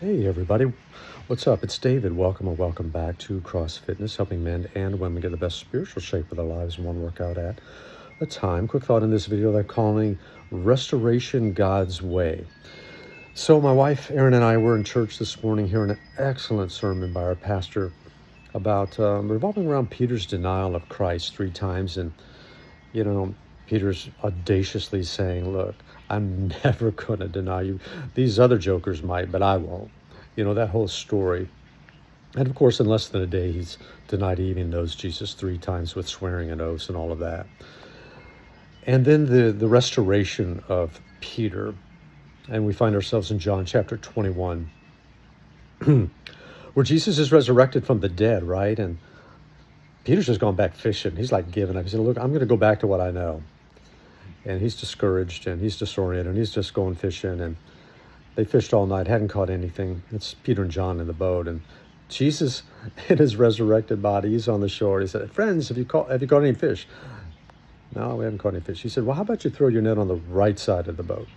Hey everybody, what's up? It's David. Welcome or welcome back to Cross Fitness, helping men and women get the best spiritual shape of their lives in one workout at a time. Quick thought in this video they're calling Restoration God's Way. So my wife Erin and I were in church this morning hearing an excellent sermon by our pastor about revolving around Peter's denial of Christ 3 times. And Peter's audaciously saying, look, I'm never going to deny you. These other jokers might, but I won't. That whole story. And of course, in less than a day, he's denied he even knows Jesus 3 times with swearing and oaths and all of that. And then the restoration of Peter. And we find ourselves in John chapter 21, where Jesus is resurrected from the dead, right? And Peter's just gone back fishing. He's like giving up. He said, look, I'm going to go back to what I know. And he's discouraged and he's disoriented and he's just going fishing. And they fished all night, hadn't caught anything. It's Peter and John in the boat. And Jesus, in his resurrected body, he's on the shore. He said, friends, have you caught any fish? No, we haven't caught any fish. He said, well, how about you throw your net on the right side of the boat?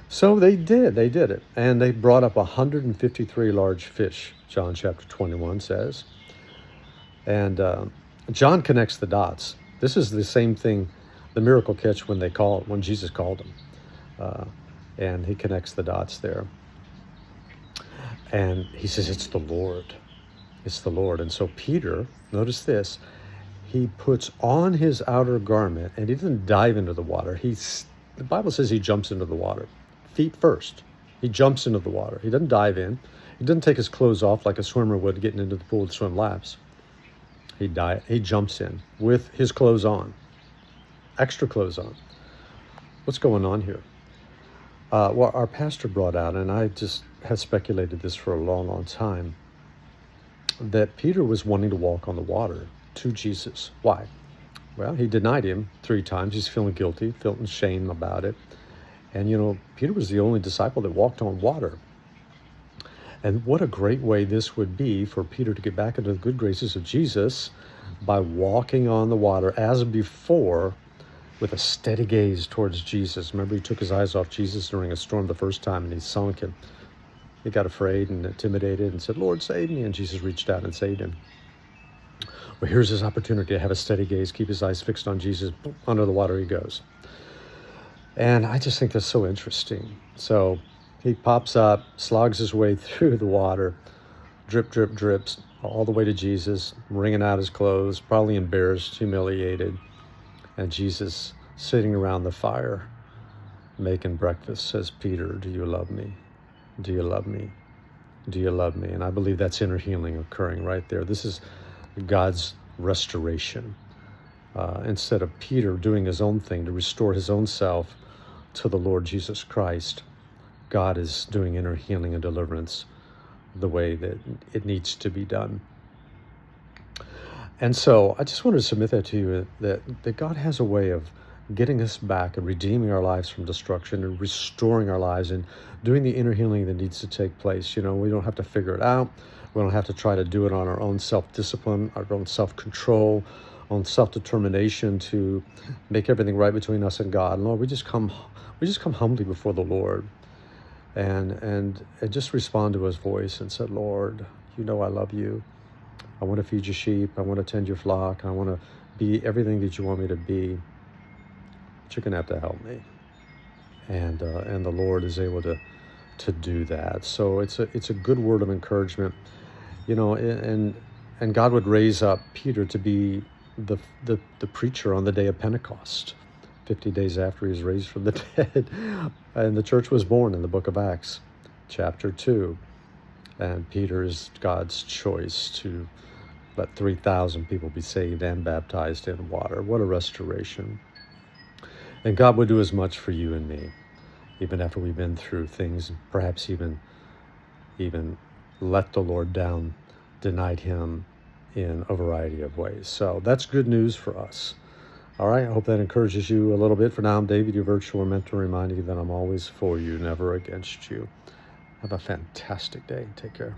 So they did it. And they brought up 153 large fish, John chapter 21 says. And John connects the dots. This is the same thing, the miracle catch when Jesus called him. And he connects the dots there. And he says, it's the Lord. It's the Lord. And so Peter, notice this, he puts on his outer garment and he doesn't dive into the water. The Bible says he jumps into the water, feet first. He jumps into the water. He doesn't dive in. He doesn't take his clothes off like a swimmer would getting into the pool to swim laps. He jumps in with his clothes on, extra clothes on. What's going on here? Well, our pastor brought out, and I just had speculated this for a long, long time, that Peter was wanting to walk on the water to Jesus. Why? Well, he denied him 3 times. He's feeling guilty, feeling shame about it. And, Peter was the only disciple that walked on water. And what a great way this would be for Peter to get back into the good graces of Jesus by walking on the water as before, with a steady gaze towards Jesus. Remember, he took his eyes off Jesus during a storm the first time and he sunk him. He got afraid and intimidated and said, Lord, save me. And Jesus reached out and saved him. Well, here's his opportunity to have a steady gaze, keep his eyes fixed on Jesus. Under the water he goes. And I just think that's so interesting. So he pops up, slogs his way through the water, drip, drip, drips, all the way to Jesus, wringing out his clothes, probably embarrassed, humiliated. And Jesus sitting around the fire, making breakfast, says, Peter, do you love me? Do you love me? Do you love me? And I believe that's inner healing occurring right there. This is God's restoration. Instead of Peter doing his own thing to restore his own self to the Lord Jesus Christ, God is doing inner healing and deliverance the way that it needs to be done. And so I just wanted to submit that to you, that God has a way of getting us back and redeeming our lives from destruction and restoring our lives and doing the inner healing that needs to take place. We don't have to figure it out. We don't have to try to do it on our own self-discipline, our own self-control, on self-determination to make everything right between us and God. And Lord, we just come humbly before the Lord and just respond to his voice and said, Lord, I love you. I want to feed your sheep. I want to tend your flock. I want to be everything that you want me to be. But you're going to have to help me. And the Lord is able to do that. So it's a good word of encouragement, and God would raise up Peter to be the preacher on the day of Pentecost, 50 days after he was raised from the dead. And the church was born in the book of Acts, chapter 2. And Peter is God's choice to let 3,000 people be saved and baptized in water. What a restoration. And God would do as much for you and me, even after we've been through things, perhaps even let the Lord down, denied him in a variety of ways. So that's good news for us. All right, I hope that encourages you a little bit. For now, I'm David, your virtual mentor, reminding you that I'm always for you, never against you. Have a fantastic day. Take care.